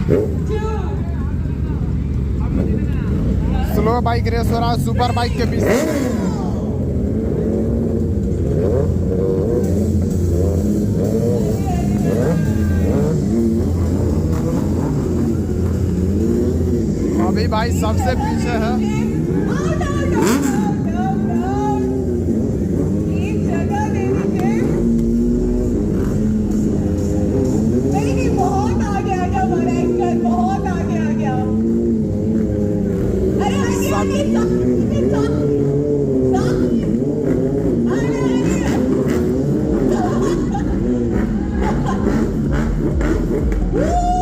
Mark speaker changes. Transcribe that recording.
Speaker 1: Slow bike race हो रहा है सुपर बाइक के बीच। अभी भाई सबसे पीछे है।
Speaker 2: Woo!